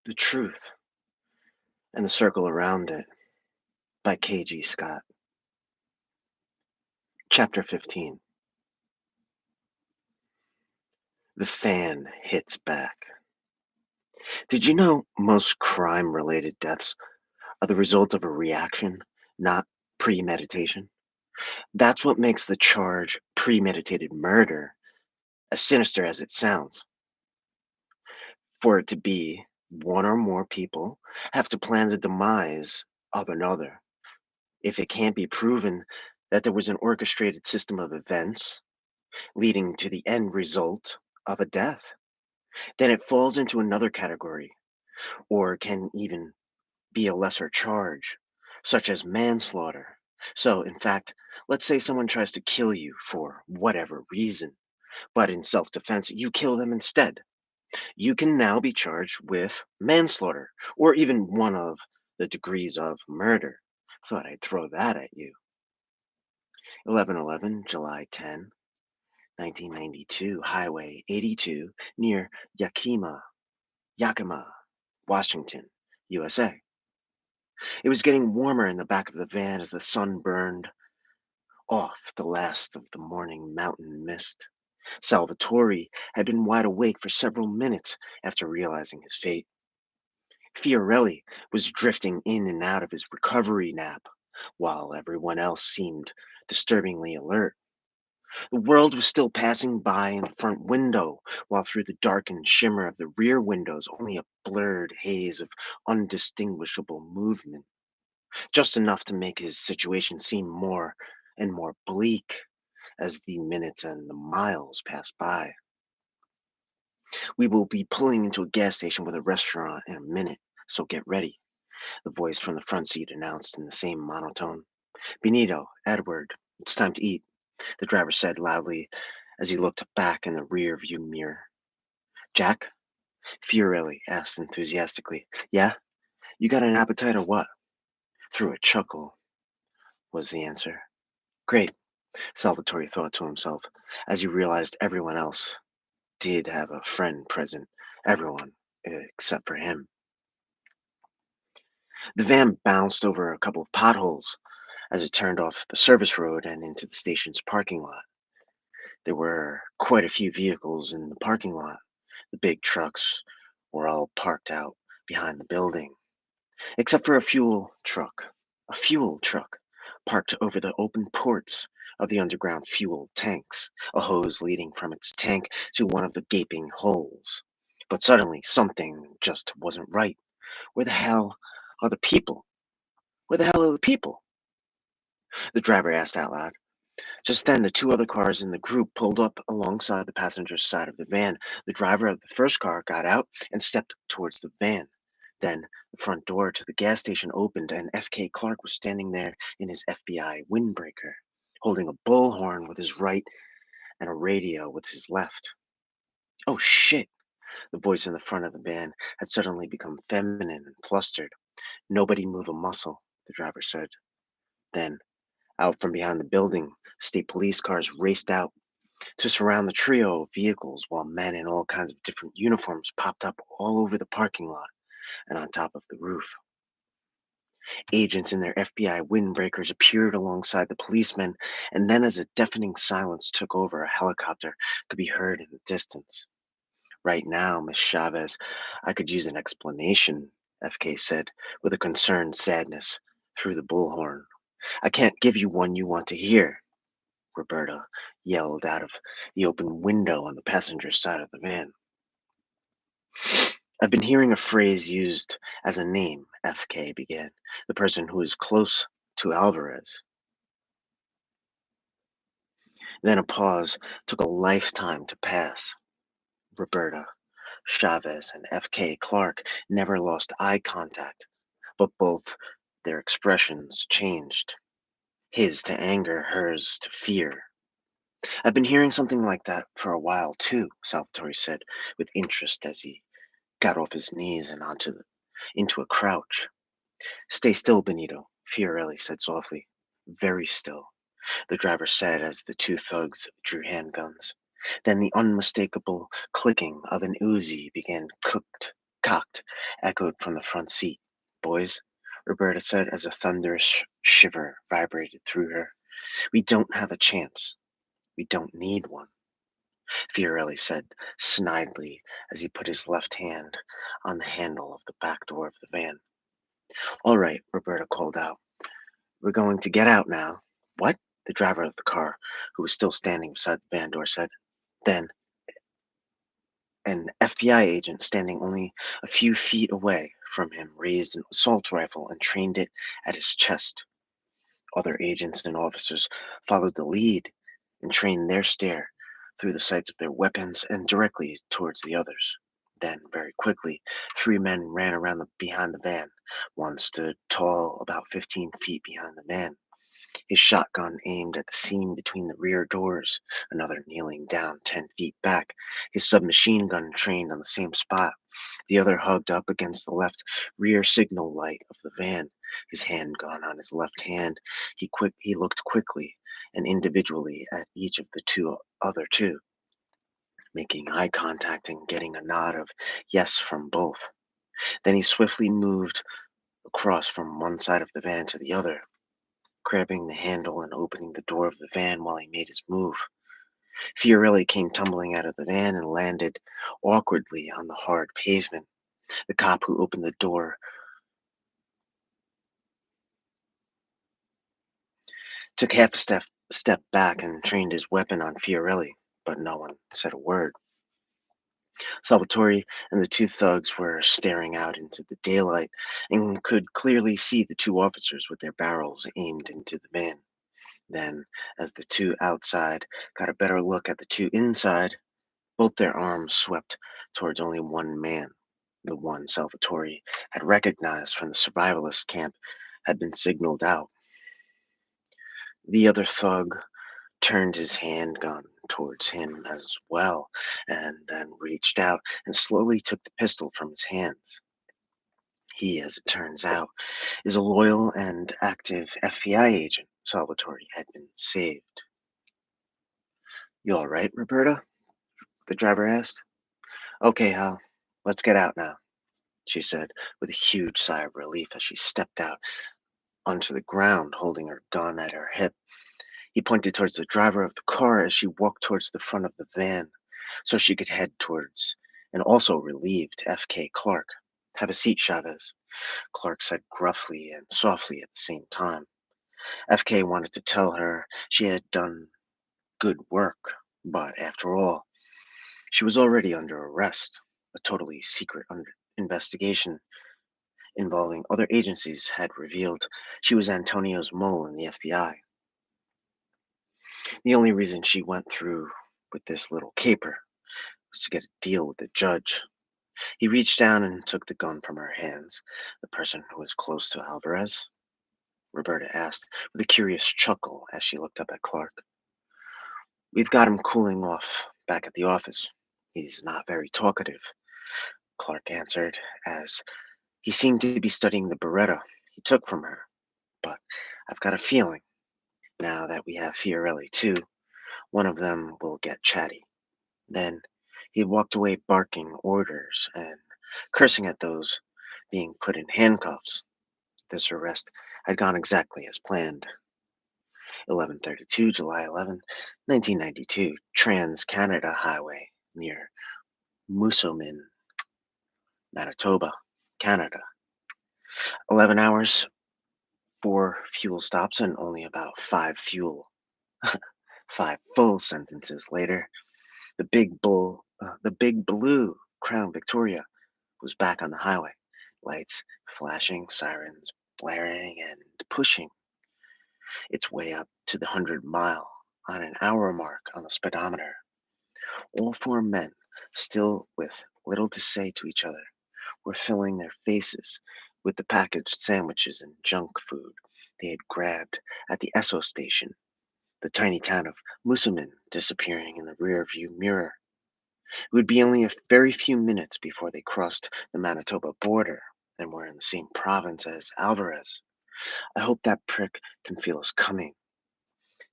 The Truth and the Circle Around It by K.G.Scott. Chapter 15. The Fan Hits Back. Did you know most crime related deaths are the result of a reaction, not premeditation? That's what makes the charge premeditated murder as sinister as it sounds. For it to be, one or more people have to plan the demise of another. If it can't be proven that there was an orchestrated system of events leading to the end result of a death, then it falls into another category, or can even be a lesser charge, such as manslaughter. So, in fact, let's say someone tries to kill you for whatever reason, but in self defense, you kill them instead. You can now be charged with manslaughter, or even one of the degrees of murder. Thought I'd throw that at you. 1111, July 10, 1992, Highway 82 near Yakima, Washington, USA. It was getting warmer in the back of the van as the sun burned off the last of the morning mountain mist. Salvatore had been wide awake for several minutes after realizing his fate. Fiorelli was drifting in and out of his recovery nap, while everyone else seemed disturbingly alert. The world was still passing by in the front window, while through the darkened shimmer of the rear windows only a blurred haze of undistinguishable movement, just enough to make his situation seem more and more bleak as the minutes and the miles passed by. "We will be pulling into a gas station with a restaurant in a minute, so get ready," the voice from the front seat announced in the same monotone. "Benito, Edward, it's time to eat," the driver said loudly as he looked back in the rear view mirror. "Jack?" Fiorelli asked enthusiastically. "Yeah? You got an appetite or what?" Through a chuckle was the answer. "Great," Salvatore thought to himself, as he realized everyone else did have a friend present. Everyone except for him. The van bounced over a couple of potholes as it turned off the service road and into the station's parking lot. There were quite a few vehicles in the parking lot. The big trucks were all parked out behind the building, except for a fuel truck parked over the open ports of the underground fuel tanks, a hose leading from its tank to one of the gaping holes. But suddenly, something just wasn't right. Where the hell are the people? Where the hell are the people? The driver asked out loud. Just then, the two other cars in the group pulled up alongside the passenger side of the van. The driver of the first car got out and stepped towards the van. Then, the front door to the gas station opened, and F.K. Clark was standing there in his FBI windbreaker, holding a bullhorn with his right and a radio with his left. "Oh, shit!" The voice in the front of the van had suddenly become feminine and flustered. "Nobody move a muscle," the driver said. Then, out from behind the building, state police cars raced out to surround the trio of vehicles while men in all kinds of different uniforms popped up all over the parking lot and on top of the roof. Agents in their FBI windbreakers appeared alongside the policemen, and then as a deafening silence took over, a helicopter could be heard in the distance. "Right now, Miss Chavez, I could use an explanation," FK said with a concerned sadness through the bullhorn. "I can't give you one you want to hear," Roberta yelled out of the open window on the passenger side of the van. "I've been hearing a phrase used as a name," FK began. "The person who is close to Alvarez." Then a pause took a lifetime to pass. Roberta, Chavez, and FK Clark never lost eye contact, but both their expressions changed. His to anger, hers to fear. "I've been hearing something like that for a while, too," Salvatore said with interest as he got off his knees and into a crouch. "Stay still, Benito," Fiorelli said softly. "Very still," the driver said as the two thugs drew handguns. Then the unmistakable clicking of an Uzi began cooked. Cocked, echoed from the front seat. Boys, Roberta said as a thunderous shiver vibrated through her. We don't have a chance. We don't need one, Fiorelli said snidely as he put his left hand on the handle of the back door of the van. All right, Roberta called out. We're going to get out now. What? The driver of the car, who was still standing beside the van door, said. Then, an FBI agent standing only a few feet away from him raised an assault rifle and trained it at his chest. Other agents and officers followed the lead and trained their stare through the sights of their weapons and directly towards the others. Then, very quickly, three men ran around behind the van. One stood tall, about 15 feet behind the van, his shotgun aimed at the seam between the rear doors, another kneeling down 10 feet back, his submachine gun trained on the same spot, the other hugged up against the left rear signal light of the van, his handgun on his left hand. He looked quickly and individually at each of the other two, making eye contact and getting a nod of yes from both. Then he swiftly moved across from one side of the van to the other, grabbing the handle and opening the door of the van while he made his move. Fiorelli came tumbling out of the van and landed awkwardly on the hard pavement. The cop who opened the door took half a step back and trained his weapon on Fiorelli, but no one said a word. Salvatore and the two thugs were staring out into the daylight and could clearly see the two officers with their barrels aimed into the van. Then, as the two outside got a better look at the two inside, both their arms swept towards only one man. The one Salvatore had recognized from the survivalist camp had been signaled out. The other thug turned his handgun towards him as well, and then reached out and slowly took the pistol from his hands. He, as it turns out, is a loyal and active FBI agent. Salvatore had been saved. You all right, Roberta? The driver asked. Okay, Hal, let's get out now, she said with a huge sigh of relief as she stepped out onto the ground, holding her gun at her hip. He pointed towards the driver of the car as she walked towards the front of the van so she could head towards and also relieved F.K. Clark. Have a seat, Chavez, Clark said gruffly and softly at the same time. F.K. wanted to tell her she had done good work, but after all, she was already under arrest. A totally secret investigation involving other agencies had revealed she was Antonio's mole in the FBI. The only reason she went through with this little caper was to get a deal with the judge. He reached down and took the gun from her hands. The person who was close to Alvarez? Roberta asked with a curious chuckle as she looked up at Clark. We've got him cooling off back at the office. He's not very talkative, Clark answered, as he seemed to be studying the Beretta he took from her. But I've got a feeling, now that we have Fiorelli too, one of them will get chatty. Then he walked away barking orders and cursing at those being put in handcuffs. This arrest had gone exactly as planned. 11:32, July 11, 1992, Trans-Canada Highway near Moosomin, Manitoba, Canada. 11 hours, 4 fuel stops, and only about five full sentences later, the big blue Crown Victoria was back on the highway, lights flashing, sirens blaring, and pushing its way up to the 100-mile on an hour mark on the speedometer. All four men, still with little to say to each other, were filling their faces with the packaged sandwiches and junk food they had grabbed at the Esso station, the tiny town of Moosomin disappearing in the rearview mirror. It would be only a very few minutes before they crossed the Manitoba border and were in the same province as Alvarez. I hope that prick can feel us coming,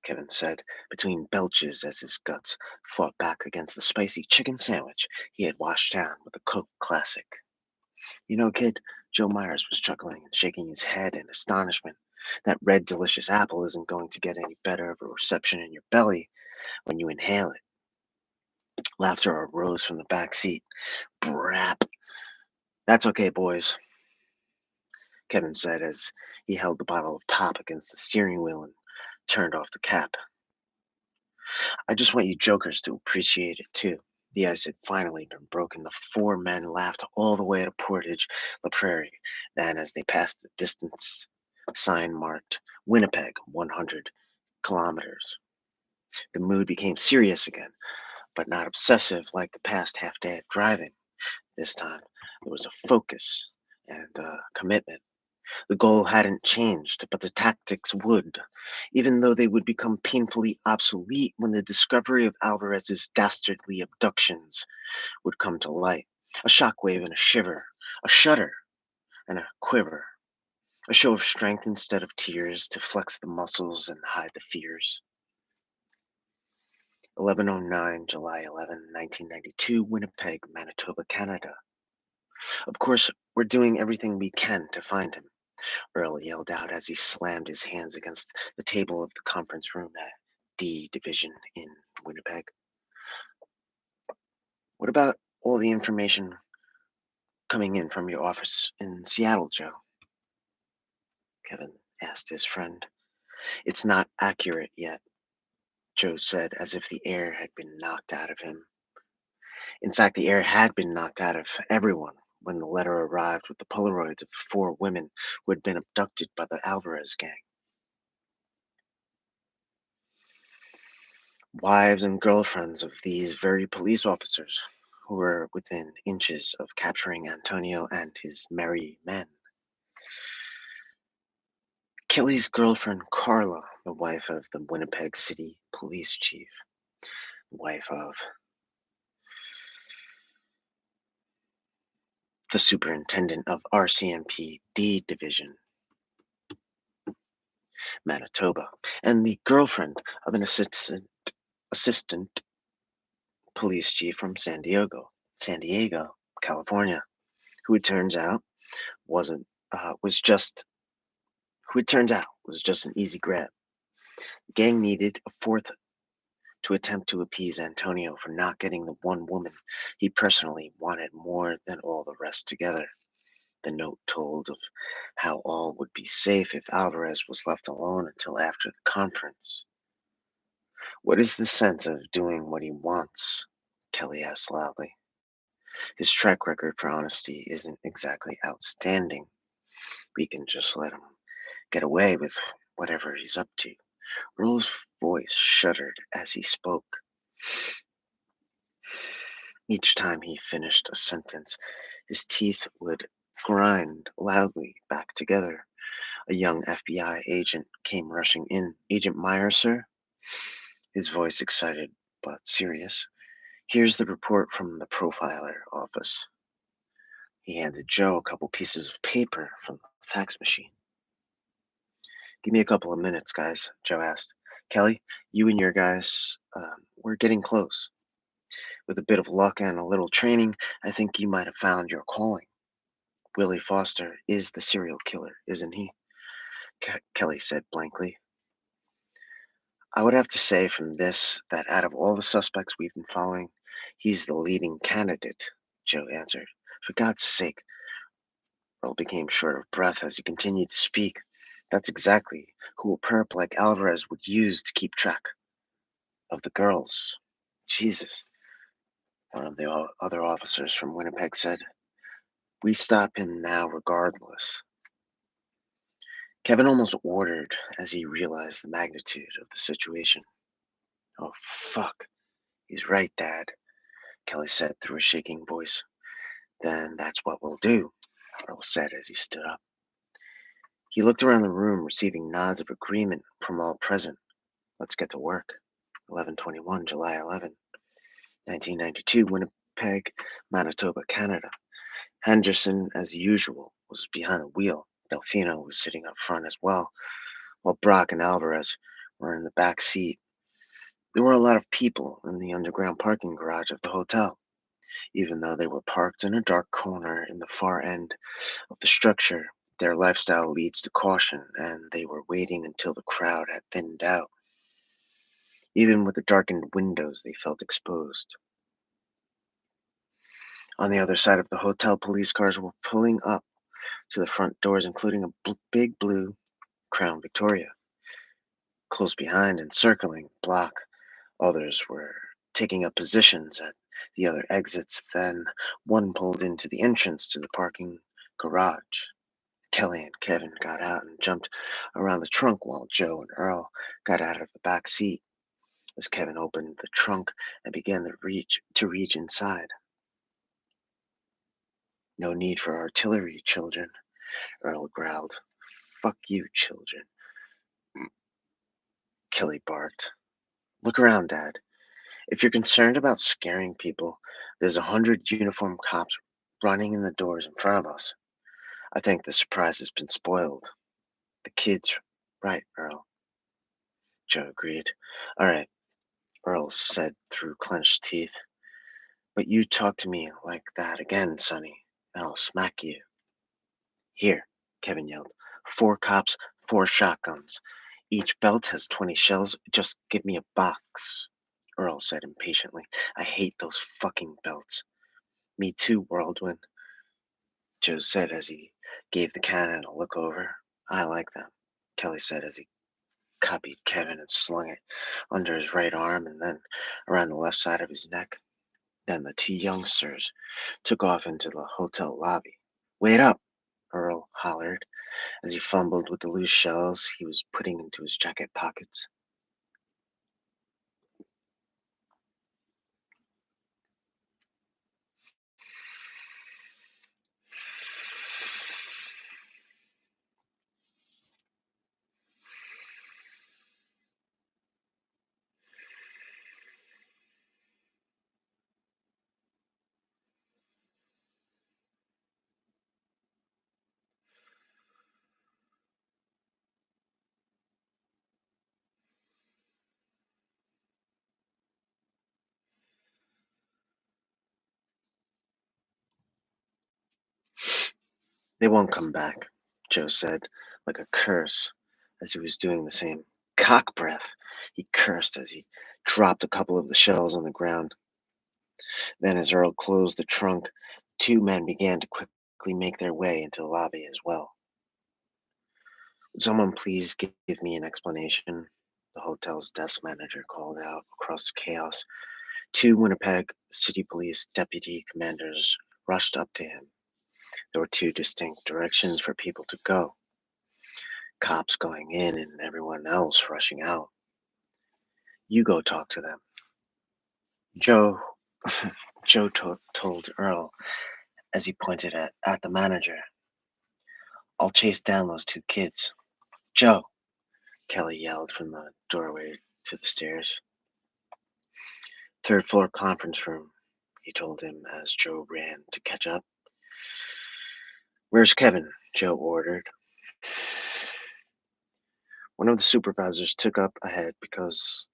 Kevin said between belches as his guts fought back against the spicy chicken sandwich he had washed down with a Coke Classic. Kid, Joe Myers was chuckling and shaking his head in astonishment. That red, delicious apple isn't going to get any better of a reception in your belly when you inhale it. Laughter arose from the back seat. Brap. That's okay, boys, Kevin said as he held the bottle of pop against the steering wheel and turned off the cap. I just want you jokers to appreciate it too. The ice had finally been broken. The four men laughed all the way to Portage La Prairie. Then, as they passed the distance sign marked Winnipeg, 100 kilometers, the mood became serious again, but not obsessive like the past half day of driving. This time, there was a focus and commitment. The goal hadn't changed, but the tactics would, even though they would become painfully obsolete when the discovery of Alvarez's dastardly abductions would come to light. A shockwave and a shiver, a shudder and a quiver, a show of strength instead of tears to flex the muscles and hide the fears. 11:09, July 11, 1992, Winnipeg, Manitoba, Canada. Of course, we're doing everything we can to find him, Earl yelled out as he slammed his hands against the table of the conference room at D Division in Winnipeg. What about all the information coming in from your office in Seattle, Joe? Kevin asked his friend. It's not accurate yet, Joe said, as if the air had been knocked out of him. In fact, the air had been knocked out of everyone when the letter arrived with the Polaroids of four women who had been abducted by the Alvarez gang. Wives and girlfriends of these very police officers who were within inches of capturing Antonio and his merry men. Kelly's girlfriend Carla, the wife of the Winnipeg City police chief, wife of the superintendent of RCMP D Division, Manitoba, and the girlfriend of an assistant police chief from San Diego, California, who it turns out wasn't was just who it turns out was just an easy grab. The gang needed a fourth to attempt to appease Antonio for not getting the one woman he personally wanted more than all the rest together. The note told of how all would be safe if Alvarez was left alone until after the conference. What is the sense of doing what he wants? Kelly asked loudly. His track record for honesty isn't exactly outstanding. We can just let him get away with whatever he's up to. Earl's voice shuddered as he spoke. Each time he finished a sentence, his teeth would grind loudly back together. A young FBI agent came rushing in. Agent Meyer, sir? His voice excited but serious. Here's the report from the profiler office. He handed Joe a couple pieces of paper from the fax machine. Give me a couple of minutes, guys, Joe asked. Kelly, you and your guys, we're getting close. With a bit of luck and a little training, I think you might have found your calling. Willie Foster is the serial killer, isn't he? Kelly said blankly. I would have to say from this that out of all the suspects we've been following, he's the leading candidate, Joe answered. For God's sake, Earl became short of breath as he continued to speak. That's exactly who a perp like Alvarez would use to keep track of the girls. Jesus, one of the other officers from Winnipeg said. We stop him now regardless. Kevin almost ordered as he realized the magnitude of the situation. Oh, fuck. He's right, Dad, Kelly said through a shaking voice. Then that's what we'll do, Earl said as he stood up. He looked around the room, receiving nods of agreement from all present. Let's get to work. 11:21, July 11, 1992, Winnipeg, Manitoba, Canada. Henderson, as usual, was behind the wheel. Delfino was sitting up front as well, while Brock and Alvarez were in the back seat. There were a lot of people in the underground parking garage of the hotel. Even though they were parked in a dark corner in the far end of the structure, their lifestyle leads to caution, and they were waiting until the crowd had thinned out. Even with the darkened windows, they felt exposed. On the other side of the hotel, police cars were pulling up to the front doors, including a big blue Crown Victoria. Close behind and circling the block, others were taking up positions at the other exits. Then one pulled into the entrance to the parking garage. Kelly and Kevin got out and jumped around the trunk while Joe and Earl got out of the back seat. As Kevin opened the trunk and began to reach inside. "No need for artillery, children," Earl growled. "Fuck you, children," Kelly barked. "Look around, Dad. If you're concerned about scaring people, there's 100 uniformed cops running in the doors in front of us. I think the surprise has been spoiled." "The kid's right, Earl," Joe agreed. "All right," Earl said through clenched teeth. "But you talk to me like that again, Sonny, and I'll smack you." "Here," Kevin yelled. "4 cops, 4 shotguns. Each belt has 20 shells. Just give me a box," Earl said impatiently. "I hate those fucking belts." "Me too, Whirlwind," Joe said as he gave the cannon a look over. "I like them," Kelly said as he copied Kevin and slung it under his right arm and then around the left side of his neck. Then the 2 youngsters took off into the hotel lobby. "Wait up!" Earl hollered as he fumbled with the loose shells he was putting into his jacket pockets. "They won't come back," Joe said, like a curse, as he was doing the same. "Cock breath," he cursed as he dropped a couple of the shells on the ground. Then, as Earl closed the trunk, 2 men began to quickly make their way into the lobby as well. "Would someone please give me an explanation?" the hotel's desk manager called out across the chaos. 2 Winnipeg City Police deputy commanders rushed up to him. There were 2 distinct directions for people to go, cops going in and everyone else rushing out. "You go talk to them." Joe told Earl as he pointed at the manager. "I'll chase down those 2 kids." "Joe!" Kelly yelled from the doorway to the stairs. "Third floor conference room," he told him as Joe ran to catch up. "Where's Kevin?" Joe ordered. "One of the supervisors took up ahead because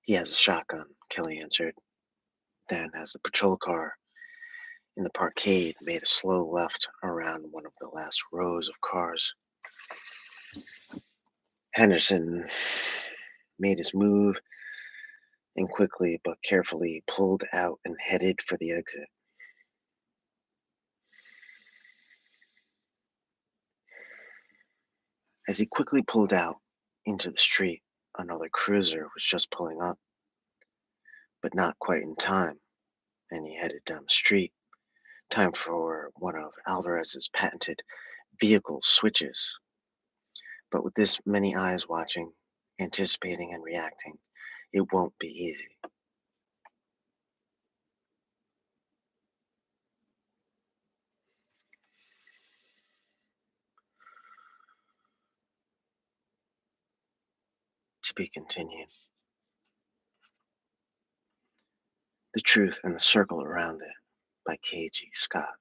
he has a shotgun," Kelly answered. Then, as the patrol car in the parkade made a slow left around one of the last rows of cars, Henderson made his move and quickly but carefully pulled out and headed for the exit. As he quickly pulled out into the street, another cruiser was just pulling up, but not quite in time, and he headed down the street. Time for one of Alvarez's patented vehicle switches. But with this many eyes watching, anticipating, and reacting, it won't be easy. To be continued. The Truth and the Circle Around It by K.G.Scott.